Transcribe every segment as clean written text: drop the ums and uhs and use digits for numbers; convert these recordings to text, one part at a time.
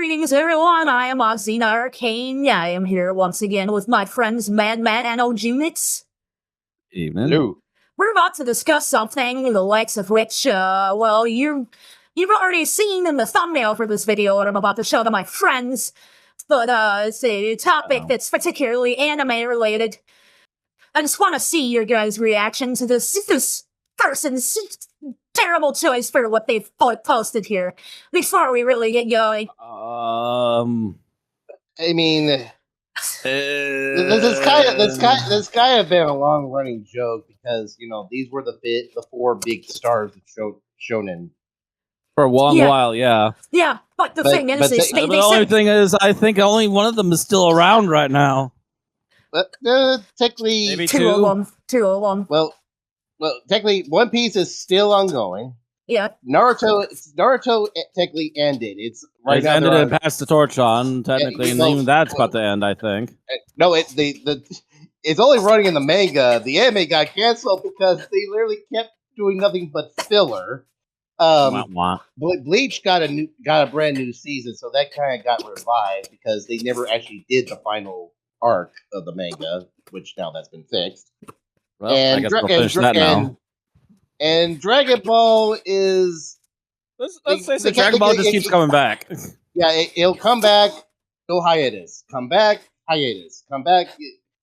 Greetings, everyone. I am Oxina Arcane. I am here once again with my friends Madman and Ojunix. Evening. Hello. We're about to discuss something, the likes of which, well, you've already seen in the thumbnail for this video what I'm about to show to my friends. But, it's a topic that's particularly anime-related. I just want to see your guys' reaction to this person's terrible choice for what they've posted here before we really get going. I mean, this kind of been a long running joke because these were the four big stars of shonen for a long while. Yeah, but the thing is, the only thing is, I think only one of them is still around right now. But technically, maybe two of them. Well, technically, One Piece is still ongoing. Yeah. Naruto technically ended. It's right now ended and passed the torch on technically, and even that's about to end, I think. No, it's only running in the manga. The anime got canceled because they literally kept doing nothing but filler. Bleach got a brand new season, so that kind of got revived because they never actually did the final arc of the manga, which now that's been fixed. Well, I guess we'll finish that now. And Dragon Ball is... Let's say Dragon Ball just keeps coming back. Yeah, it'll come back, go hiatus. Come back, hiatus. Come back...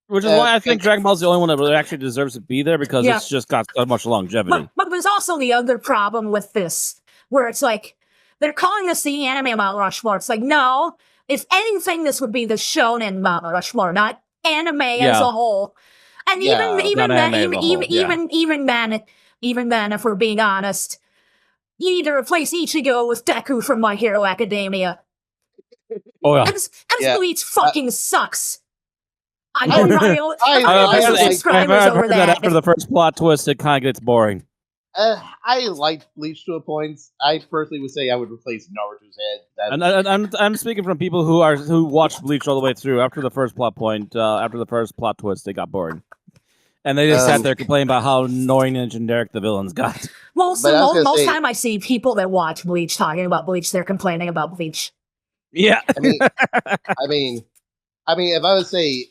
Which is why I think Dragon Ball is the only one that really actually deserves to be there, because it's just got so much longevity. But there's also the other problem with this, where it's like, they're calling this the anime Mount Rushmore. It's like, no, if anything, this would be the shonen Mount Rushmore, not anime as a whole. And even then, if we're being honest, you need to replace Ichigo with Deku from My Hero Academia. Oh yeah, and Bleach fucking sucks. I heard that after the first plot twist, it kind of gets boring. I liked Bleach to a point. I personally would say I would replace Naruto's head. And I'm speaking from people who watched Bleach all the way through. After the first plot twist, they got boring. And they just sat there complaining about how annoying and generic the villains got. Most time I see people that watch Bleach talking about Bleach, they're complaining about Bleach. Yeah. I mean, if I would say,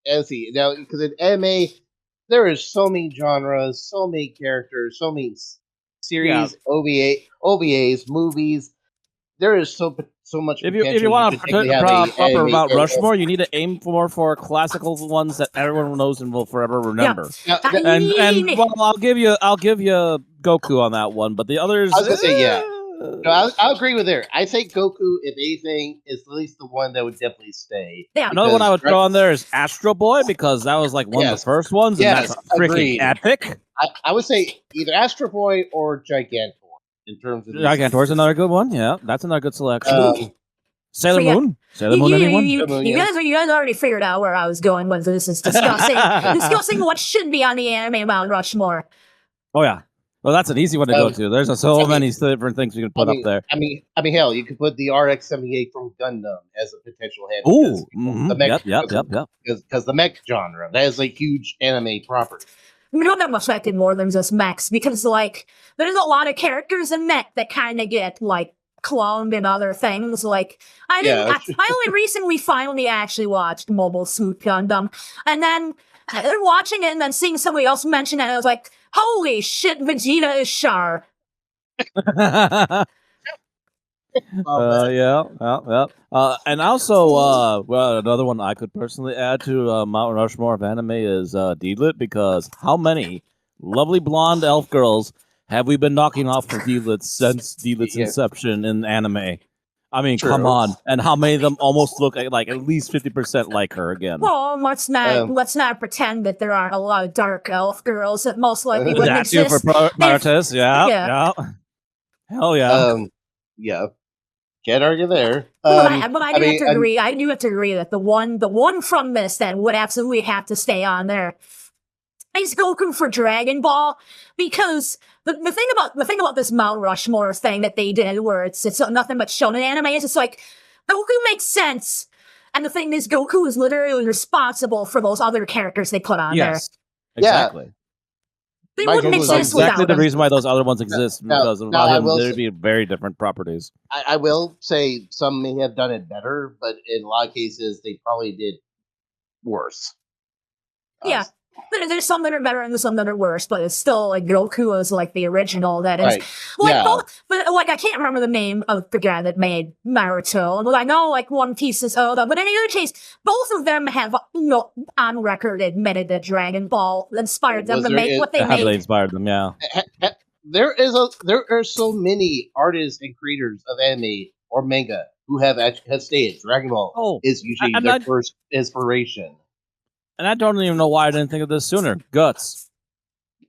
let's see, now, because in anime, there is so many genres, so many characters, so many series, OVAs, movies. There is so much. If you want to proper Mount Rushmore, you need to aim for classical ones that everyone knows and will forever remember. Yeah. I'll give you Goku on that one, but the others. I was gonna say No, I'll agree with her. I say Goku, if anything, is at least the one that would definitely stay. Yeah. Another one I would throw on there is Astro Boy, because that was like one of the first ones, and that's freaking epic. I would say either Astro Boy or Gigantor. In terms of Gigantor's another good one. Yeah, that's another good selection. Sailor Moon. Anyone? You guys already figured out where I was going when this is discussing what should be on the anime Mount Rushmore. Oh yeah. Well, that's an easy one to go to. There's so many different things we can put up there. I mean, hell, you could put the RX-78 from Gundam as a potential head. Ooh, because the mech genre, that is a huge anime property. Gundam affected more than just mechs, because there's a lot of characters in mech that kind of get cloned and other things. I only recently finally actually watched Mobile Suit Gundam, and then watching it and then seeing somebody else mention it, I was like, holy shit, Vegeta is Char. And also, another one I could personally add to Mount Rushmore of anime is Deedlit, because how many lovely blonde elf girls have we been knocking off for Deedlit since Deedlit's inception in anime? I mean, come on. And how many of them almost look like at least 50% like her again? Well, let's not pretend that there aren't a lot of dark elf girls that most likely wouldn't exist. For Martis, yeah. Hell yeah. Yeah. Can't argue there. I do have to agree that the one from this that would absolutely have to stay on there is Goku for Dragon Ball, because the thing about this Mount Rushmore thing that they did, where it's nothing but shonen anime, is it's like Goku makes sense, and the thing is, Goku is literally responsible for those other characters they put on there. Exactly. They my wouldn't joke was exist Exactly without the them. reason why those other ones exist, because now without I him, will there'd say, be very different properties. I will say some may have done it better, but in a lot of cases they probably did worse. Yeah. There's some that are better and there's some that are worse, but it's still like Goku is like the original that is Right. like Yeah. but like I can't remember the name of the guy that made Naruto, but I know like One Piece is Oda. But in either case, both of them have on record admitted that Dragon Ball inspired them Was to there make what they It heavily made. inspired them, yeah. there are so many artists and creators of anime or manga who have stated Dragon Ball Oh, is usually and their I first inspiration. and I don't even know why I didn't think of this sooner. Guts,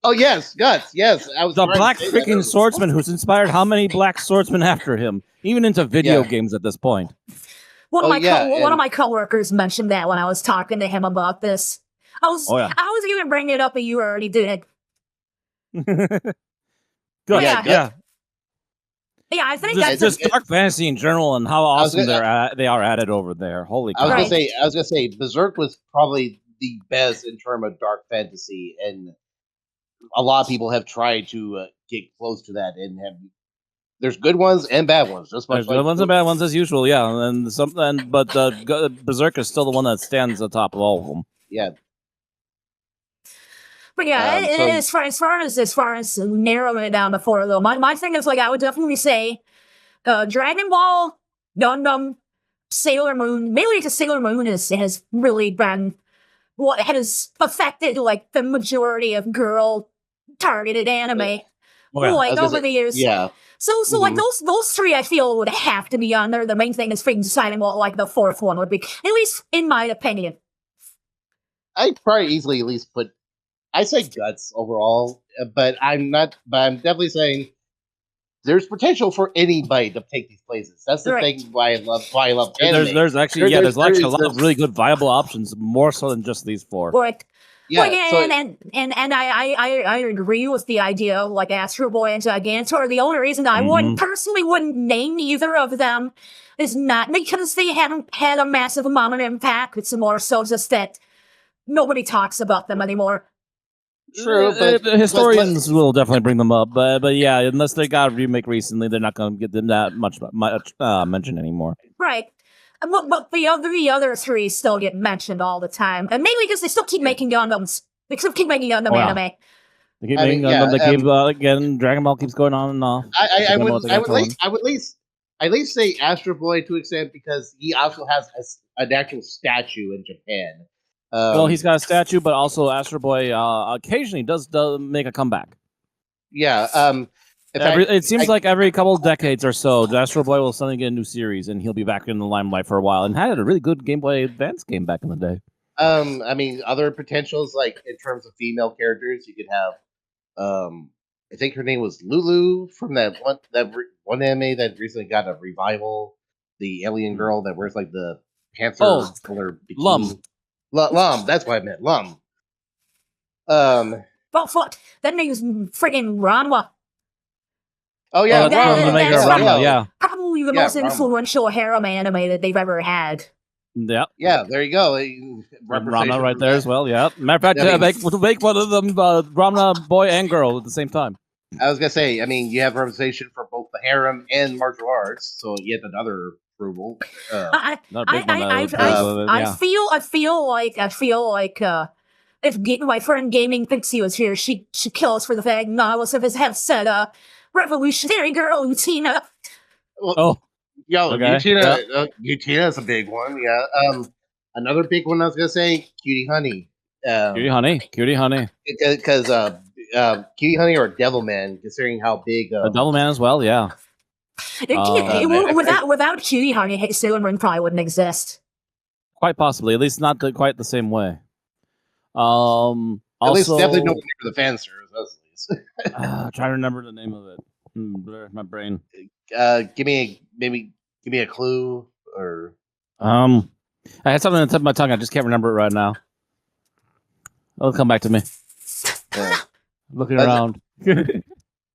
Oh yes, Guts. Yes, I was the trying black to say that freaking earlier. swordsman who's inspired how many black swordsmen after him, even into video Yeah. games at this point. One of Oh, my yeah, one of and- my coworkers mentioned that when I was talking to him about this. Oh, yeah. I was even bringing it up, but you already did it. Guts, Yeah. yeah. Yeah, I think Just, that's just dark fantasy in general and how I was awesome gonna- they are at it over there. Holy I was cow! gonna Right. say, Berserk was probably the best in terms of dark fantasy, and a lot of people have tried to get close to that, and have. There's good ones and bad ones, just much There's like good ones and bad ones as usual, yeah. But Berserk is still the one that stands atop of all of them. Yeah, But yeah, so- as far as narrowing it down to four though, my thing is like I would definitely say Dragon Ball, Gundam, Sailor Moon, mainly because Sailor Moon has really been what has affected like the majority of girl targeted anime. Oh, yeah. Like I was gonna over say- the years. yeah. So like Mhm. those three I feel would have to be on there. The main thing is freaking deciding what like the fourth one would be. At least in my opinion. I'd probably easily at least put. I say Guts overall, but I'm not. But I'm definitely saying there's potential for anybody to take these places. That's the Right. thing why I love anime. There's actually There's a lot of really good viable options, more so than just these four. Like Yeah, like, so- and I agree with the idea of like Astro Boy and Gigantor. The only reason I wouldn't personally wouldn't name either of them is not because they haven't had a massive amount of impact. It's more so just that nobody talks about them anymore. True, but The historians will definitely bring them up, but yeah, unless they got a remake recently, they're not going to get them that much mention anymore. Right. But the other three still get mentioned all the time, and mainly because they still keep making Gundams. They still keep making Gundam Oh, yeah. anime. They keep I making mean, Gundam. yeah, They keep again. Dragon Ball keeps going on and off. I Depending on what would they got going. I would at least say Astro Boy to an extent because he also has an actual statue in Japan. Well, he's got a statue, but also Astro Boy occasionally does make a comeback. Yeah. In Every, fact, it seems like every couple of decades or so, Astro Boy will suddenly get a new series, and he'll be back in the limelight for a while. And had a really good Game Boy Advance game back in the day. I mean, other potentials like in terms of female characters, you could have. I think her name was Lulu from that one anime that recently got a revival. The alien girl that wears like the panther Oh, color bikini. Lum. Lum. That's what I meant. Lum. Um. Well, fuck, that name's friggin' Ranma. Oh yeah, Oh, that's Ranma. from the maker of That's Ranma, yeah. Probably the Yeah, most Ranma. influential harem anime that they've ever had. Yeah. Yeah, there you go. Rama right there as well, yeah. Matter of fact, I mean- make one of them Rama boy and girl at the same time. I was gonna say, I mean, you have representation for both the harem and martial arts, so yet another approval. I Not a big one, I yeah. feel like if my friend Gaming Pixie was here, she'd kill us for the fact none of us have said revolutionary girl Utina. Well, Oh, yo, okay, Utina is a big one. Yeah. Another big one I was gonna say, Cutie Honey. Cutie honey. Because Cutie Honey or Devilman, considering how big. A Devil Man as well, yeah. Without Cutie Honey, Sailor Moon probably wouldn't exist. Quite possibly, at least not quite the same way. At least Also, definitely no for the fan service, at least. trying to remember the name of it. My brain. Give me a clue or. I had something on the tip of my tongue. I just can't remember it right now. It'll come back to me. Yeah. Looking That's- around.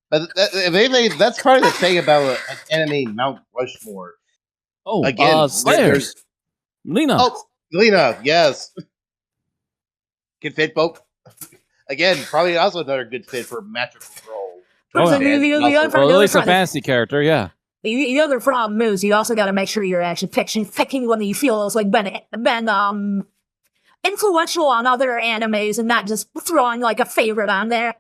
But if anything, that's part of the thing about an anime Mount Rushmore. Oh, Again, Slayers. Lena. Oh, Lena, yes. Can fit both. again, probably also another good fit for magical girl. Oh, And Or at least a fantasy character, yeah. The other problem is you also got to make sure you're actually picking one that you feel has like been influential on other animes and not just throwing like a favorite on there.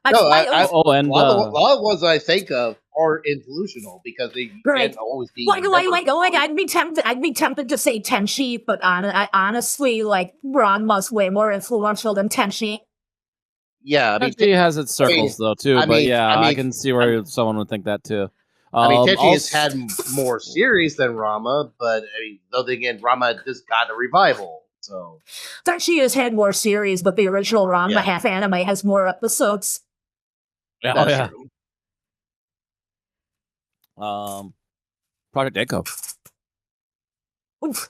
and and a lot of ones I think of are influential because they can't always be I'd be tempted to say Tenchi, but honestly, like Ranma's way more influential than Tenchi. Yeah, I mean, Tenchi has its circles though too, I can see where someone would think that too. Tenchi has had more series than Rama, but though again, Rama just got a revival, so Tenchi has had more series, but the original Ranma half anime has more episodes. Yeah, true. Project Echo. Oof.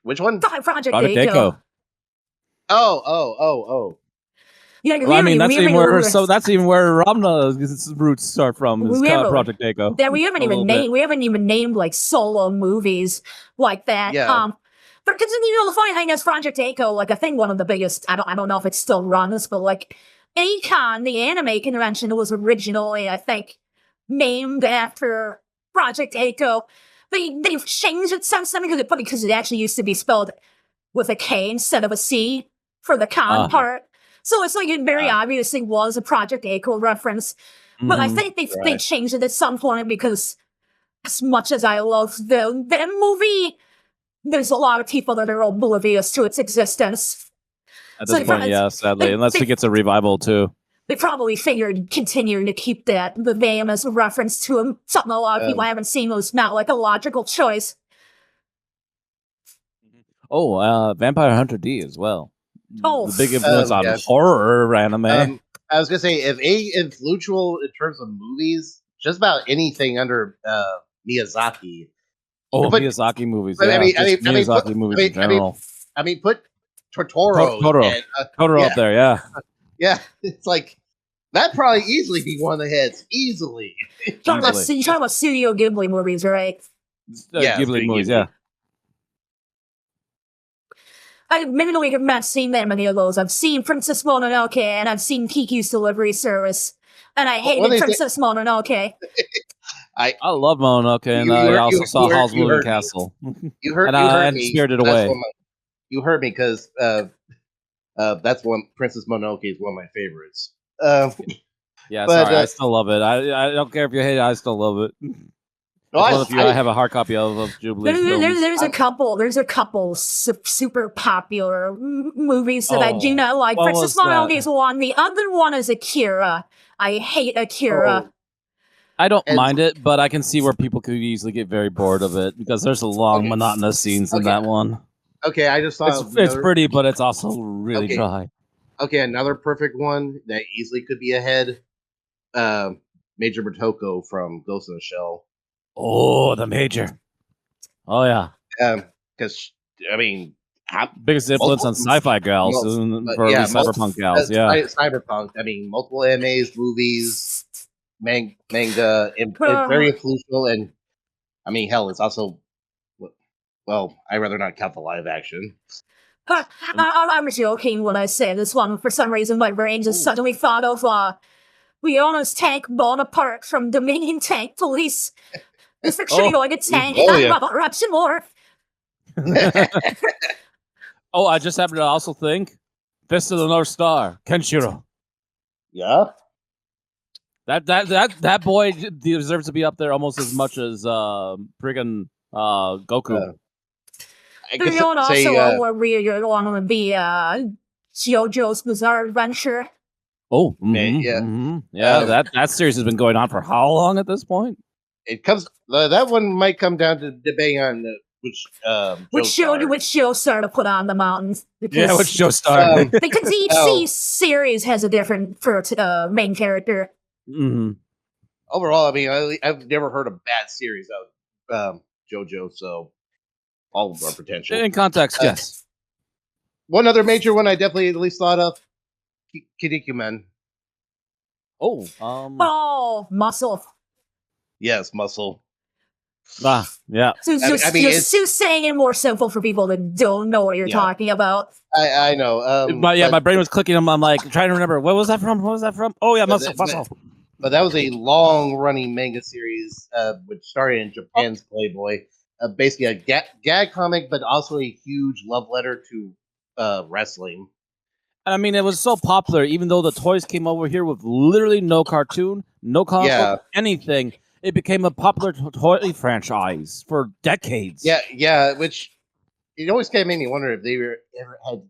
Which one? Project Echo. Oh. Yeah, I mean that's even where Ramna's roots start from. Is Project Echo. Yeah, we haven't even named like solo movies like that. Yeah. Because the funny thing is, Project Echo, like I think one of the biggest. I don't know if it still runs, but like Akon, the anime convention, was originally I think named after Project Echo. They've changed it since then because it actually used to be spelled with a K instead of a C for the con part. So it's like it very obviously was a Project Echo reference. But I think they changed it at some point because as much as I love the movie, there's a lot of people that are oblivious to its existence. At this point, sadly, unless it gets a revival too. They probably figured continuing to keep the name as a reference to him, something a lot of people haven't seen, was not like a logical choice. Vampire Hunter D as well. Oh, the big influence on horror anime. I was gonna say, if influential in terms of movies, just about anything under Miyazaki. Miyazaki movies. Miyazaki movies in general. Put Totoro. Totoro up there, yeah. Yeah, it's like that'd probably easily be one of the heads. Easily. You're talking about Studio Ghibli movies, right? Ghibli movies, yeah. I admittedly have not seen that many of those. I've seen Princess Mononoke and I've seen Kiki's Delivery Service, and I hated Princess Mononoke. I love Mononoke, and I also saw Howl's Moving Castle. You heard me. Spirited Away. You heard me because that's Princess Mononoke is one of my favorites. Sorry, I still love it. I don't care if you hate it, I still love it. I have a hard copy of Jubilee. There's a couple super popular movies that I do not like. Princess Mononoke is one. The other one is Akira. I hate Akira. I don't mind it, but I can see where people could easily get very bored of it because there's a long, monotonous scenes in that one. Okay, I just saw it's pretty, but it's also really dry. Okay, another perfect one that easily could be ahead. Major Motoko from Ghost in the Shell. Oh, the Major. Oh yeah. Because biggest influence on sci-fi gals for cyberpunk gals. Cyberpunk. Multiple animes, movies, manga, and very influential. And hell, it's also I'd rather not count the live action. I'm joking when I say this one. For some reason, my brain just suddenly thought of Leona's tank blown apart from Dominion Tank Police. This fiction going a tank about Rushmore. I just happened to also think Fist of the North Star, Kenshiro. Yeah. That boy deserves to be up there almost as much as friggin' Goku. There's one also where we're going to be JoJo's Bizarre Adventure. That series has been going on for how long at this point? It comes. That one might come down to debating on which show star to put on the mountains. Because, which show star? Because each series has a different main character. Mm-hmm. Overall, I've never heard a bad series of JoJo, so all of our potential. In context, yes. One other major one I definitely at least thought of, Kinnikuman. Muscle. Yes, Muscle. Yeah. So it's just, I mean, just saying it more simple for people that don't know what you're talking about. I know. But my brain was clicking. I'm like trying to remember what was that from? What was that from? Oh yeah, muscle. But that was a long-running manga series, which started in Japan's Playboy. Basically a gag comic, but also a huge love letter to wrestling. I mean, it was so popular, even though the toys came over here with literally no cartoon, no comic book, anything. It became a popular toy franchise for decades. Yeah. Which it always kind of made me wonder if they ever had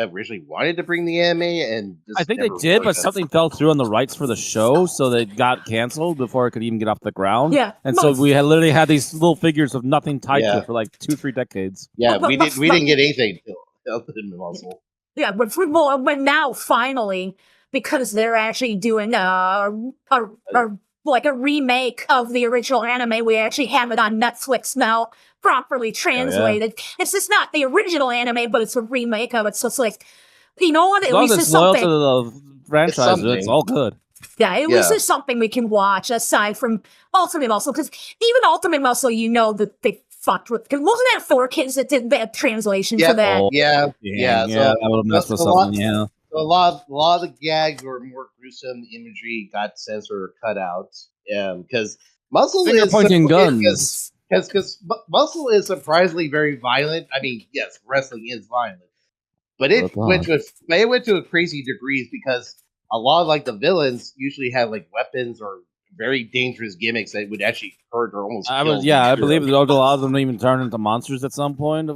originally wanted to bring the anime, and I think they did, but something fell through on the rights for the show, so they got canceled before it could even get off the ground. Yeah, and so we had literally had these little figures of nothing tied to it for like 2-3 decades. Yeah, we didn't get anything till the muscle. Yeah, but now finally, because they're actually doing like a remake of the original anime, we actually have it on Netflix now, properly translated. It's just not the original anime, but it's a remake of it. So it's like, you know what? At least it's something. To the franchise, it's all good. Yeah, at least it's something we can watch aside from Ultimate Muscle, because even Ultimate Muscle, you know that they fucked with. Because wasn't that 4Kids that did bad translation for that? Yeah. So that would have messed with something. So a lot of the gags or more gruesome imagery got censored or cut out. Because Muscle is pointing guns. Because Muscle is surprisingly very violent. I mean, yes, wrestling is violent, but it went to a crazy degrees because a lot of like the villains usually have like weapons or very dangerous gimmicks that would actually hurt or almost. I believe that a lot of them even turn into monsters at some point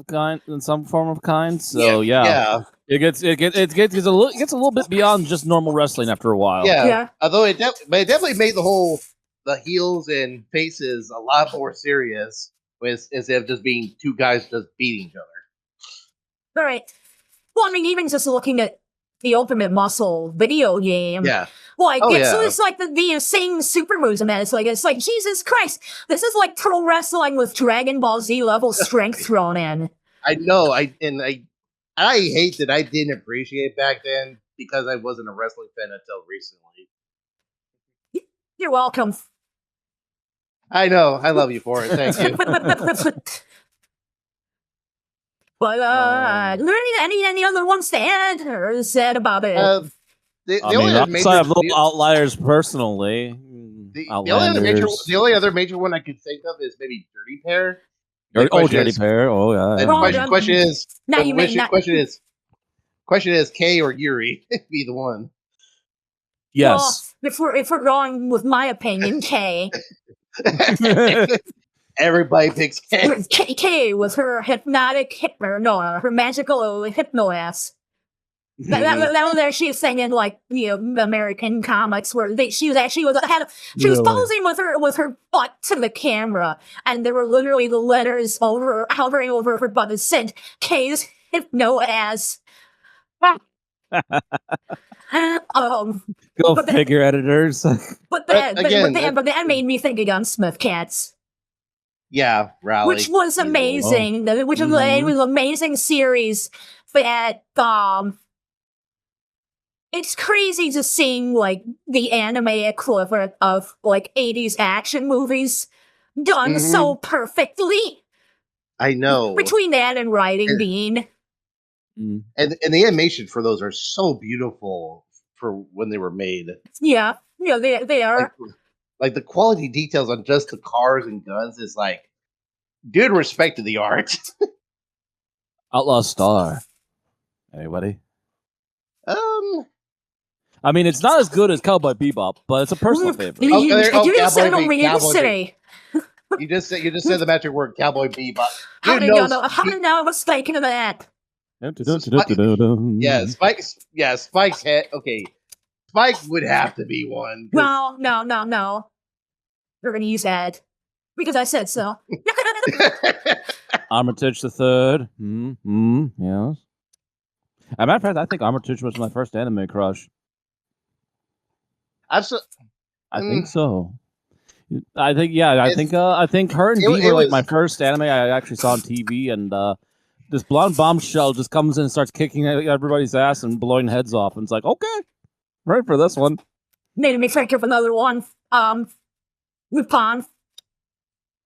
in some form of kind. So it gets a little bit beyond just normal wrestling after a while. Yeah. Although it definitely made the heels and faces a lot more serious, instead of just being two guys just beating each other. All right. Well, I mean, even just looking at the Ultimate Muscle video game. Yeah. Like, it's like the insane super moves, man. It's like, Jesus Christ, this is like pro wrestling with Dragon Ball Z level strength thrown in. I know. I hate that I didn't appreciate it back then because I wasn't a wrestling fan until recently. You're welcome. I know. I love you for it. Thank you. But any other ones to add or said about it? I have little outliers personally. The only other major one I could think of is maybe Dirty Pair. Dirty Pair. Oh yeah. Question is Kay or Yuri be the one? Yes. Well, if we're going with my opinion, Kay. Everybody picks Kay. Kay with her her magical hypno ass. That there she's singing like American comics where she was posing with her butt to the camera, and there were literally the letters hovering over her butt that said Kay's hypno ass. Go figure, editors. But that made me think of Gunsmith Cats. Yeah, Raleigh. Which was amazing. It was an amazing series that it's crazy to seeing like the anime equivalent of like 80s action movies done so perfectly. I know. Between that and Writing Bean. And the animation for those are so beautiful for when they were made. Yeah, they are. Like the quality details on just the cars and guns is like, dude, respect to the art. Outlaw Star. Anybody? I mean, it's not as good as Cowboy Bebop, but it's a personal favorite. You just said it You just said the magic word, Cowboy Bebop. How did you know? How did I know I was thinking of that? Spike's head. Okay, Spike would have to be one. No. We're gonna use that because I said so. Armitage the Third. Yes. As a matter of fact, I think Armitage was my first anime crush. I think so. I think her and Dee were like my first anime I actually saw on TV, and this blonde bombshell just comes in and starts kicking everybody's ass and blowing heads off, and it's like, okay, right for this one. Made me think of another one. Lupin.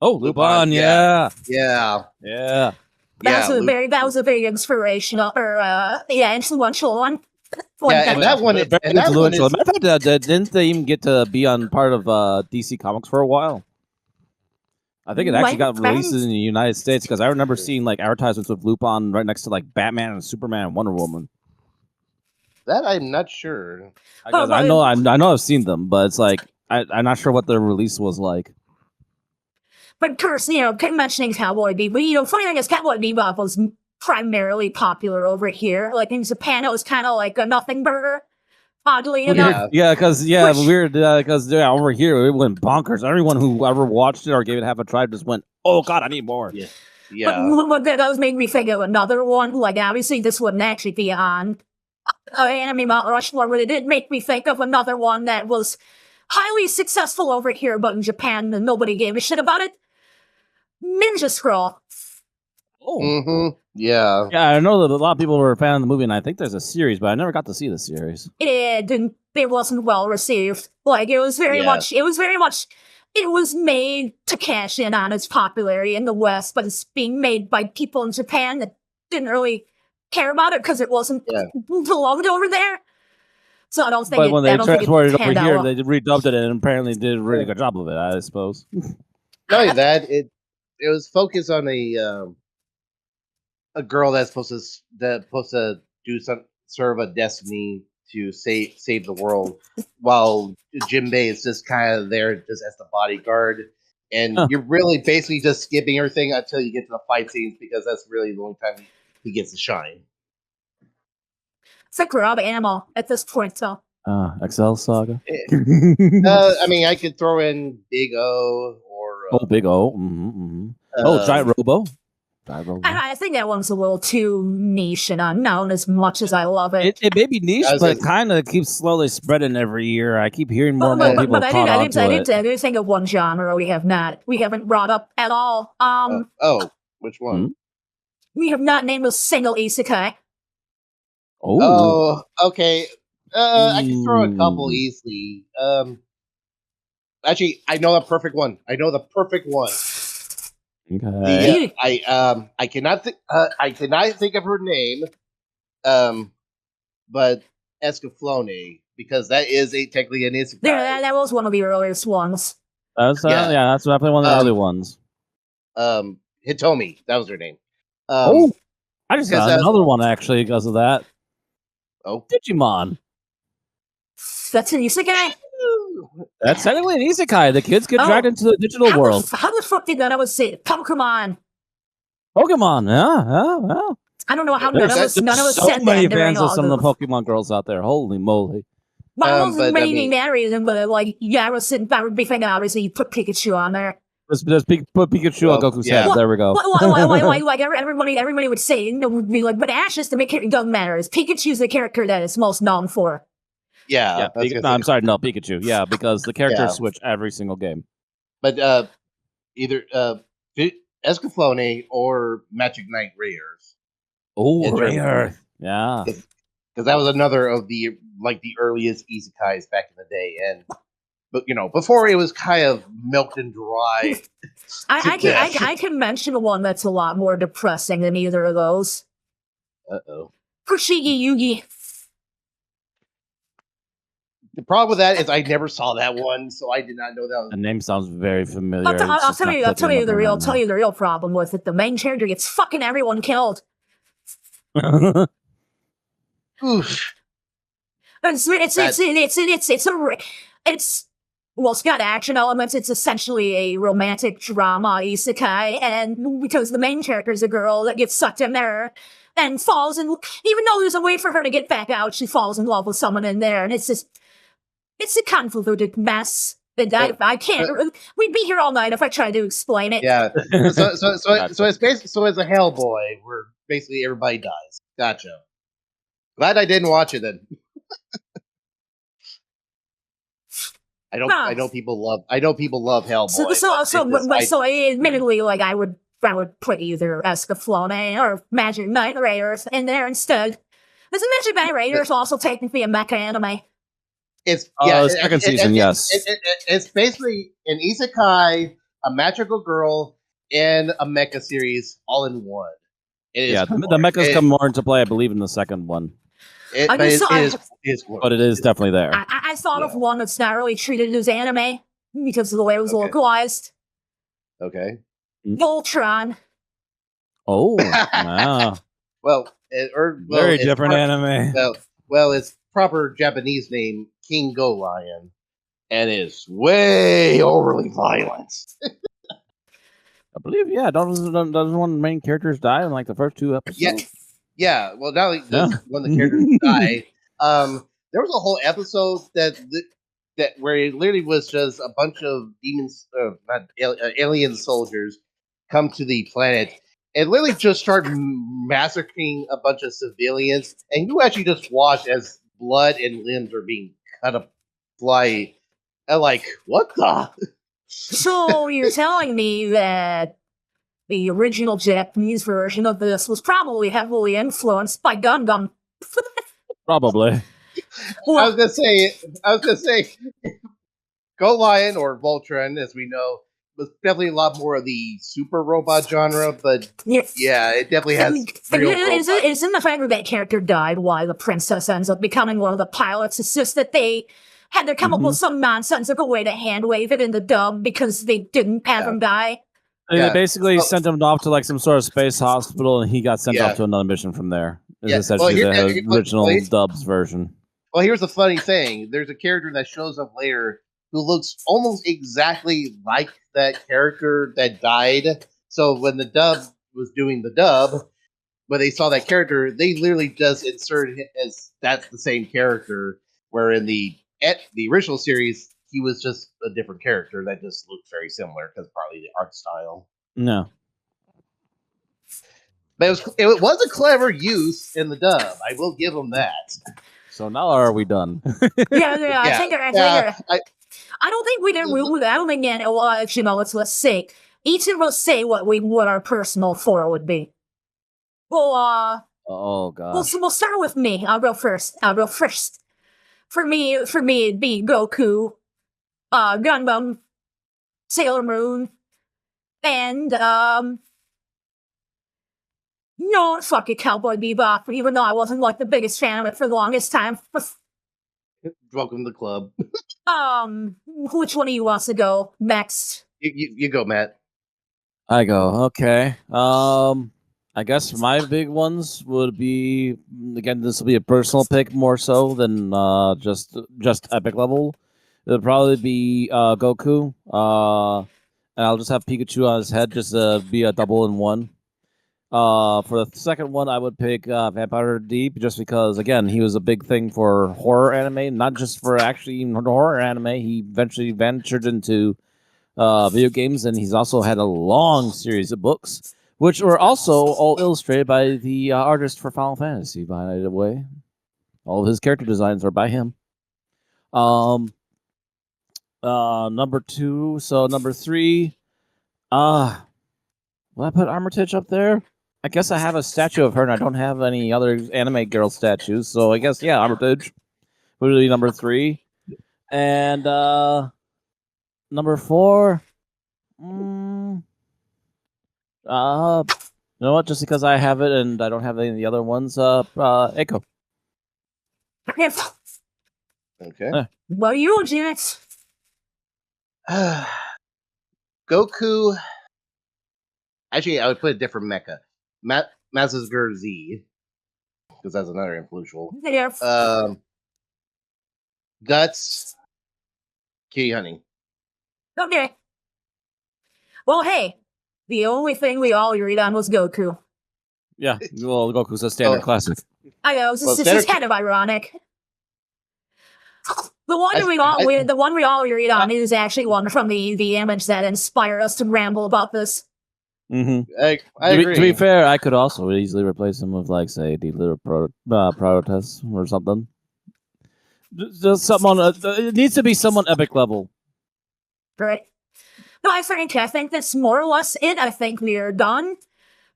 Oh, Lupin, yeah. Yeah. That was a very inspirational or influential one. And that one, very and that one influential. is, Matter of fact, didn't they even get to be on part of DC Comics for a while? I think it actually got released in the United States because I remember seeing like advertisements with Lupin right next to like Batman and Superman and Wonder Woman. that I'm not sure. I know I've seen them, but it's like I'm not sure what the release was like. But of course, mentioning Cowboy Bebop, funny thing is Cowboy Bebop was primarily popular over here. Like in Japan, it was kind of like a nothing burger. Oddly enough. Because weird. Because over here it went bonkers. Everyone who ever watched it or gave it half a try just went, "Oh God, I need more." Yeah. But that does make me think of another one. Like obviously, this wouldn't actually be on Anime Mount Rushmore, but it did make me think of another one that was highly successful over here, but in Japan, nobody gave a shit about it. Ninja Scroll. Oh. Yeah. Yeah, I know that a lot of people were a fan of the movie, and I think there's a series, but I never got to see the series. It wasn't well received. Like it was very much. It was made to cash in on its popularity in the West, but it's being made by people in Japan that didn't really care about it because it wasn't beloved over there. So I don't think. But when they transported it over here, well. they redubbed it and apparently did a really good job of it. I suppose. Not only that, it was focused on a girl that's supposed to do some serve a destiny to save the world, while Jinbei is just kind of there just as the bodyguard, and you're really basically just skipping everything until you get to the fight scenes because that's really the only time he gets to shine. It's like Rob Animal at this point, so. Excel Saga. I mean, I could throw in Big O or Big O. Giant Robo. I think that one's a little too niche and unknown as much as I love it. It may be niche, but it kind of keeps slowly spreading every year. I keep hearing more and more people caught on to it. I did think of one genre we haven't brought up at all. Which one? We have not named a single isekai. Oh, okay. I can throw a couple easily. Actually, I know the perfect one. Okay. I cannot think of her name. But Escaflowne, because that is technically an isekai. Yeah, that was one of the earliest ones. That's definitely one of the early ones. Hitomi, that was her name. I just got another one actually because of that. Oh, Digimon. That's an isekai? That's technically an isekai. The kids get dragged into the digital world. How the fuck did none of us say Pokemon? Yeah. I don't know how none of us said that. So many fans of some of the Pokemon girls out there. Holy moly. I wasn't mainly married, but like, I was thinking, obviously, you put Pikachu on there. Just put Pikachu on Goku's head. There we go. Like everybody would say, would be like, but Ash is the main character. It doesn't matter. Pikachu's the character that is most known for. Yeah. I'm sorry, no, Pikachu. Yeah, because the characters switch every single game. But either Escaflowne or Magic Knight Rares. Oh, Rare. Yeah. Because that was another of the earliest isekais back in the day, but before it was kind of milked and dry. I can mention one that's a lot more depressing than either of those. Fushigi Yugi. The problem with that is I never saw that one, so I did not know that was. The name sounds very familiar. I'll tell you the real problem with it. The main character gets fucking everyone killed. Oof. It's got action elements. It's essentially a romantic drama isekai, and because the main character is a girl that gets sucked in there and falls in, even though there's a way for her to get back out, she falls in love with someone in there, and it's a convoluted mess. And I can't. We'd be here all night if I tried to explain it. Yeah. So it's basically as a Hellboy, where basically everybody dies. Gotcha. Glad I didn't watch it then. I know people love Hellboy. So admittedly, like I would put either Escaflowne or Magic Knight Raiders in there instead. Isn't Magic Knight Raiders also technically a mecha anime? It's second season, yes. It's basically an isekai a magical girl and a mecha series all in one. It is the mechas come more into play, I believe, in the second one. It is glorious. But it is definitely there. I thought of one that's not really treated as anime because of the way it was localized. Okay. Voltron. Oh, wow. Very different anime. Well, its proper Japanese name, King Go Lion, and is way overly violent. I believe, doesn't one of the main characters die in like the first 2 episodes? Yeah. Well, not only does one of the characters die, there was a whole episode that where it literally was just a bunch of demons, alien soldiers, come to the planet and literally just start massacring a bunch of civilians, and you actually just watch as blood and limbs are being cut up, fly, and like, what the? So you're telling me that the original Japanese version of this was probably heavily influenced by Gundam? Probably. Well, I was gonna say, Go Lion or Voltron, as we know, was definitely a lot more of the super robot genre, but yeah, it definitely has real robots. Isn't the fact that that character died why the princess ends up becoming one of the pilots? It's just that they had to come up with some nonsensical way to hand wave it in the dub because they didn't have him die. They basically sent him off to like some sort of space hospital, and he got sent off to another mission from there. It's essentially the original dubs version. Well, here's the funny thing. There's a character that shows up later who looks almost exactly like that character that died. So when the dub was doing the dub, when they saw that character, they literally just inserted it as that's the same character. Where in the original series, he was just a different character that just looked very similar because probably the art style. No. But it was a clever use in the dub. I will give them that. So now are we done? I think I don't think we did. I don't think let's say each of us say what our personal 4 would be. Well, oh god. We'll start with me. I'll go first. For me, it'd be Goku, Gundam, Sailor Moon, and fuck it, Cowboy Bebop. Even though I wasn't like the biggest fan of it for the longest time. Welcome to the club. Which one of you wants to go next? You go, Matt. I go. Okay. I guess my big ones would be, again, this will be a personal pick more so than just epic level. It'll probably be Goku. And I'll just have Pikachu on his head just to be a double in one. For the second one, I would pick Vampire Deep just because, again, he was a big thing for horror anime, not just for actually horror anime. He eventually ventured into video games, and he's also had a long series of books, which were also all illustrated by the artist for Final Fantasy, by the way. All of his character designs are by him. Number 2. So number 3, will I put Armitage up there? I guess I have a statue of her, and I don't have any other anime girl statues, so I guess, Armitage would be number 3. And number 4, you know what? Just because I have it and I don't have any of the other ones, Echo. Okay. Well, you, Janet. Goku. Actually, I would put a different mecha. Mazazgur Z, because that's another influential. Yes. Guts. Kitty Honey. Okay. Well, hey, the only thing we all agreed on was Goku. Yeah, well, Goku's a standard classic. I know, this is kind of ironic. The one we all agreed on is actually one from the image that inspired us to ramble about this. Mm-hmm. I agree. To be fair, I could also easily replace him with, like, say, the little protest or something. Just someone. It needs to be someone epic level. Right. No, I think that's more or less it. I think we're done.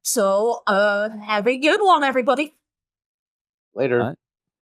So, have a good one, everybody. Later.